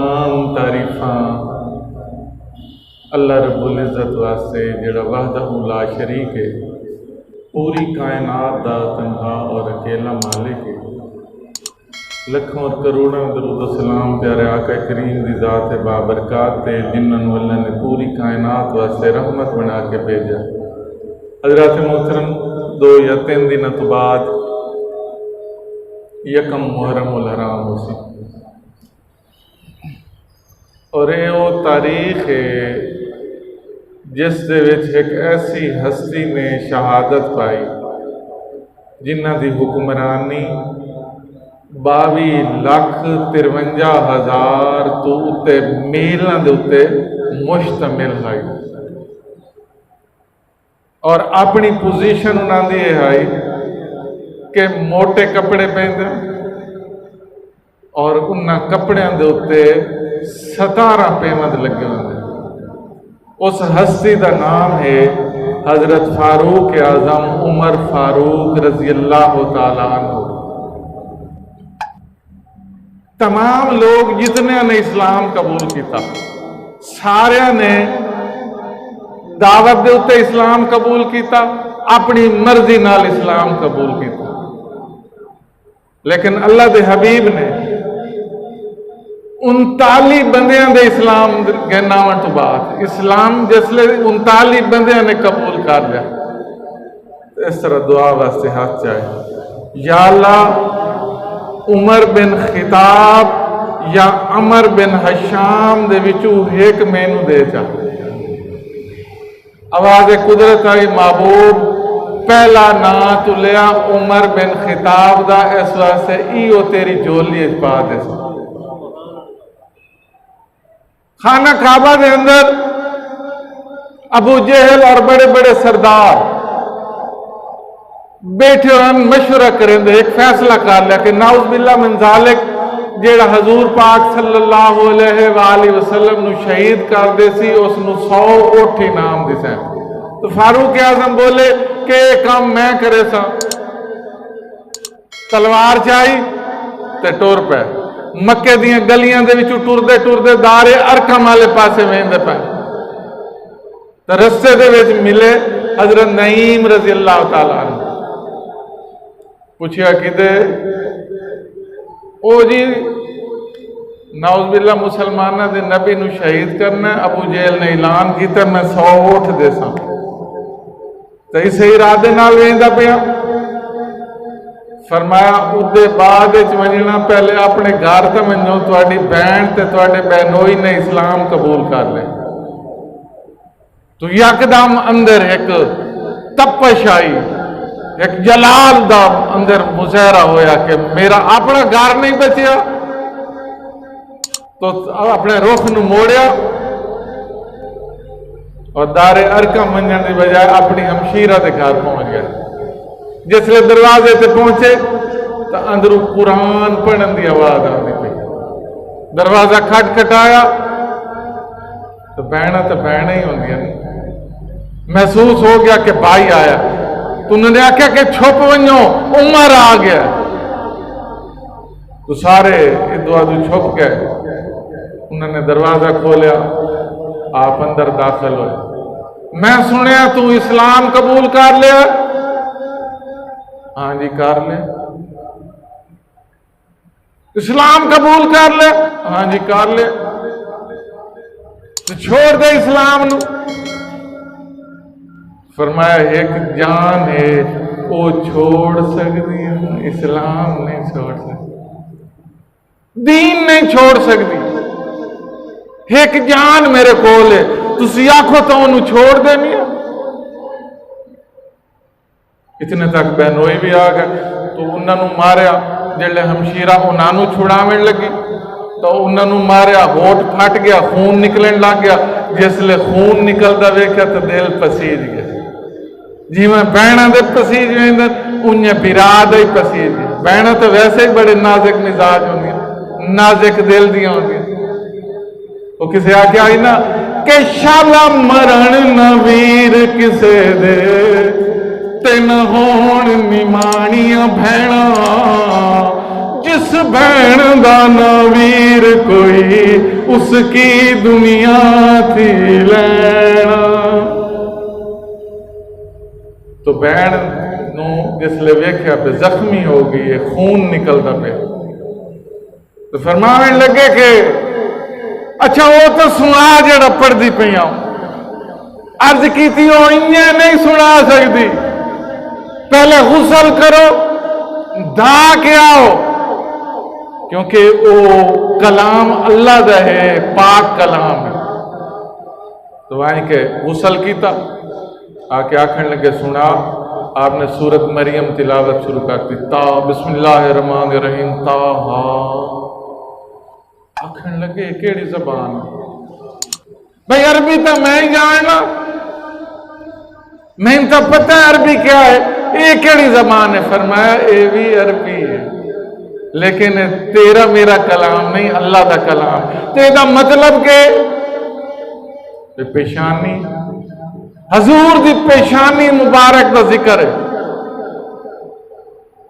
تمام تعریفاں اللہ رب العزت واسطے جڑا وحدہ لا شریک ہے، پوری کائنات دا تنہا اور اکیلا مالک ہے۔ لکھوں اور کروڑوں درود و سلام پیارے آقا کریم دی ذات بابرکات تے جنہوں اللہ نے پوری کائنات واسطے رحمت بنا کے بھیجا۔ حضرات محترم، 2 یا 3 دن تو بعد یکم محرم الحرام ہو سی، اور یہ وہ تاریخ ہے جس دے وچ ایک ایسی ہستی نے شہادت پائی جنہ دی حکمرانی 22,53,000 تو اتے میلاں دے اتے مشتمل ہے، اور اپنی پوزیشن انہاں دی یہ ہے کہ موٹے کپڑے پہندے اور انہاں کپڑیاں دے اتے 17 پیمند لگے ہوئے۔ اس ہستی دا نام ہے حضرت فاروق اعظم عمر فاروق رضی اللہ تعالیٰ عنہ۔ تمام لوگ جتنے نے اسلام قبول کیتا، سارے نے دعوت دے اتے اسلام قبول کیتا، اپنی مرضی نال اسلام قبول کیتا، لیکن اللہ دے حبیب نے 39 بندیاں دے اسلام گناون تو بعد اسلام جسلے 39 بندیاں نے قبول کر لیا، اس طرح دعا واسطے ہاتھ چاہے، یا اللہ عمر بن خطاب یا عمر بن حشام دے وچوں ایک مینوں دے جا۔ آواز قدرت آئی محبوب پہلا نا تو لیا عمر بن خطاب دا، اس واسطے ایو تیری جولی پا دے۔ خانہ کعبہ دے اندر ابو جہل اور بڑے بڑے سردار بیٹھے ہوئے مشورہ کریں دے، ایک فیصلہ کر لیا کہ نعوذ باللہ من ذالک جیڑا حضور پاک صلی اللہ علیہ وآلہ وسلم نو شہید کر دے سی، اس نو 100 اٹھ انعام دی سیں۔ تو فاروق اعظم بولے کہ یہ کام میں کرے سا، تلوار چاہی تے ٹور پہ مکے دیاں گلیاں دے وچوں ٹردے ٹردے دار ارکم والے پاسے ویندے پے، تے رستے دے وچ ملے حضرت نعیم رضی اللہ تعالیٰ عنہ۔ پوچھیا کدے؟ او جی نعوذ باللہ مسلمانہ دے نبی نو شہید کرنا ہے، ابو جہل نے اعلان کیتا میں 100 اٹھ دے سا، تو اسے ارادے نال ویندا پیا۔ فرمایا ادھے بعد ونجنا پہلے اپنے گھر تے منجو تواڈی بہن تے تواڈے بہنوئی نے اسلام قبول کر لے۔ تو یکدم اندر ایک تپش آئی، ایک جلال دا اندر مظاہرہ ہویا کہ میرا اپنا گھر نہیں بچیا، تو اپنے رخ نو موڑیا اور دار ارکم منجن دی بجائے اپنی ہمشیرہ دے گھر پہنچ گیا۔ جس لئے دروازے تے پہنچے تو اندروں قرآن پڑھن دی آواز آنے پہ، دروازہ کھٹ کھٹایا تو بہنہ ہی ہوں گیا، محسوس ہو گیا کہ بھائی آیا، تو انہوں نے آکھا کہ چھپ ونجو عمر آ گیا، تو سارے ادوادو چھپ گئے۔ انہوں نے دروازہ کھولیا، آپ اندر داخل ہوئے۔ میں سنیا تو اسلام قبول کر لیا؟ ہاں جی کر لے۔ اسلام قبول کر لے؟ ہاں جی کر لے۔ تو چھوڑ دے اسلام نو۔ فرمایا ایک جان ہے وہ چھوڑ سکتی ہے، اسلام نہیں چھوڑ سکتی، دین نہیں چھوڑ سکتی۔ ایک جان میرے کول ہے، تسی آکھو تو انہوں چھوڑ دینی ہے۔ اتنے تک بہنوئی بھی آ گئے، تو انہوں نے ماریا، جلے ہمشیرہ انہوں چھڑاویں لگی تو انہوں نے ماریا، ہوٹ پھٹ گیا، خون نکلن لگ گیا۔ جس لئے خون نکلتا ویکھیا تو دل پسیج گیا، جی میں بہنہ دے پسیج ویندن انہیں براد ہی پسیج گیا۔ بہنہ تو ویسے ہی بڑے نازک مزاج ہوں گے، نازک دل دیا ہوں گے۔ وہ کسے آکے آئی نا کہ شالا مرن نویر کسے دے تین ہون نمانیاں بھینا، جس بہن دا نویر کوئی اس کی دنیا تھی لینا. تو بہن نو جس لے ویکھیا پہ زخمی ہو گئی ہے، خون نکلتا پہ، تو فرمانے لگے کہ اچھا وہ تو سنا جڑا پڑھ دی پہ آؤں. عرض کی تھی وہ انہیں نہیں سنا سکتی، پہلے غسل کرو دھا کے آؤ، کیونکہ وہ کلام اللہ دا ہے، پاک کلام ہے. تو وہیں کہ غسل کیتا، آ کے آکھن لگے سنا. آپ نے سورت مریم تلاوت شروع کر دی، تا بسم اللہ الرحمن الرحیم تا ہا. آکھن لگے کیڑی زبان ہے بھائی؟ عربی تو میں ہی جاننا، میں تو پتہ ہے عربی کیا ہے، یہ کیڑی زبان ہے؟ فرمایا اے بھی عربی ہے، لیکن تیرا میرا کلام نہیں، اللہ دا کلام. تیرا مطلب کہ پیشانی، حضور دی پیشانی مبارک دا ذکر ہے.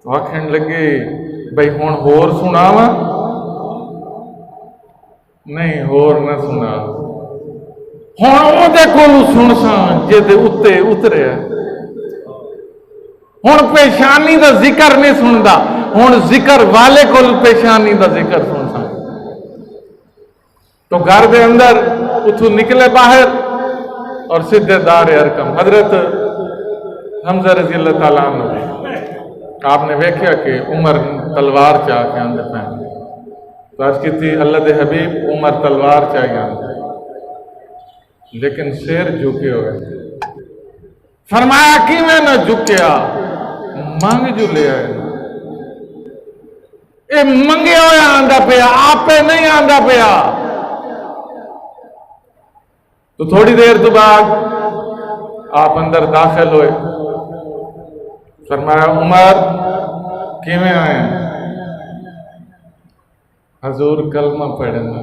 تو آکھن لگے بھائی ہون ہور سناواں؟ نہیں ہور نہ سنا، ہوں وہ کولو سنساں جے اتے اترے. ہوں پیشانی دا ذکر نہیں سندا، ہوں ذکر والے کول پیشانی دا ذکر سنساں. تو گھر دے اندر اتھو نکلے باہر اور سدھے دار ارکم حضرت حمزہ رضی اللہ تعالیٰ عنہ. آپ نے ویکھیا کہ عمر تلوار چاہ کے آندے پہن، تو عرض کی تھی اللہ دے حبیب عمر تلوار چاہیے آندے، لیکن سیر جھکے ہوئے. فرمایا کی میں نہ جھکیا، منگ جو لے آئے. اے منگے ہوئے آندہ پیا، آپ پہ نہیں آندہ پیا. تو تھوڑی دیر تو بعد آپ اندر داخل ہوئے. فرمایا عمر کیویں آئے؟ حضور کلمہ پڑھنا،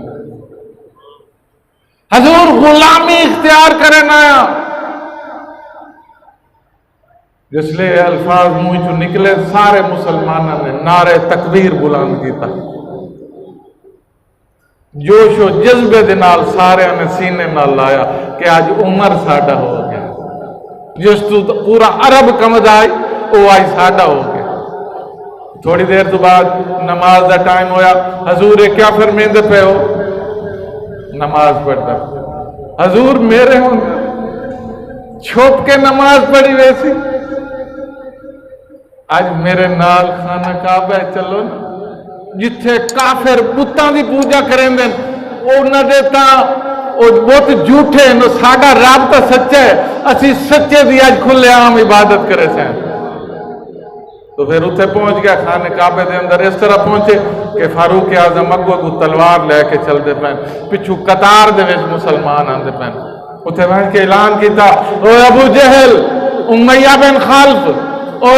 حضور غلامی اختیار کرنا. جس لئے الفاظ منہ چو نکلے سارے مسلمانوں نے نعرے تکبیر بلند کیتا. جوش و جذبے دے نال سارے نے سینے نال لایا کہ آج عمر ساڈا ہو گیا. جس تو پورا عرب کمد آئی وہ آج ساڈا ہو گیا. تھوڑی دیر تو بعد نماز دا ٹائم ہویا. حضور کیا فرمیندے پہ ہو؟ نماز پڑھتا. حضور میرے ہوں چھوپ کے نماز پڑھی ویسی. آج میرے نال خانہ کعبہ چلو نا، جتھے کافر بتاں دی پوجا کریں دیں وہ نہ دیتا وہ بت جھوٹے نو. ساڈا رب تو سچا ہے، اسی سچے دی آج کھلے عام عبادت کرے سے. تو پھر اتھے پہنچ گیا خانہ کعبے دے اندر. اس طرح پہنچے کہ فاروق اعظم اگو اگو تلوار لے کے چلتے پہن، پچھو قطار دے وچ مسلمان آندے پہن. اتھے بیٹھ کے اعلان کیتا، او ابو جہل، امیہ بن خلف، او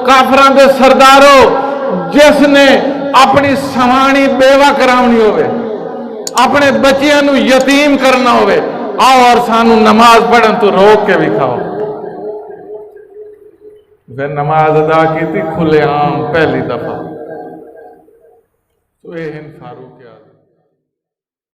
کافران دے سردارو، جس نے اپنی سوانی بیوہ کراونی ہوئے، اپنے بچیاں نو یتیم کرنا ہوئے، آؤ اور سانو نماز پڑھن تو روک کے بھی کھاؤ. پھر نماز ادا کی تھی کھلے عام پہلی دفعہ. تو یہ ہند فاروق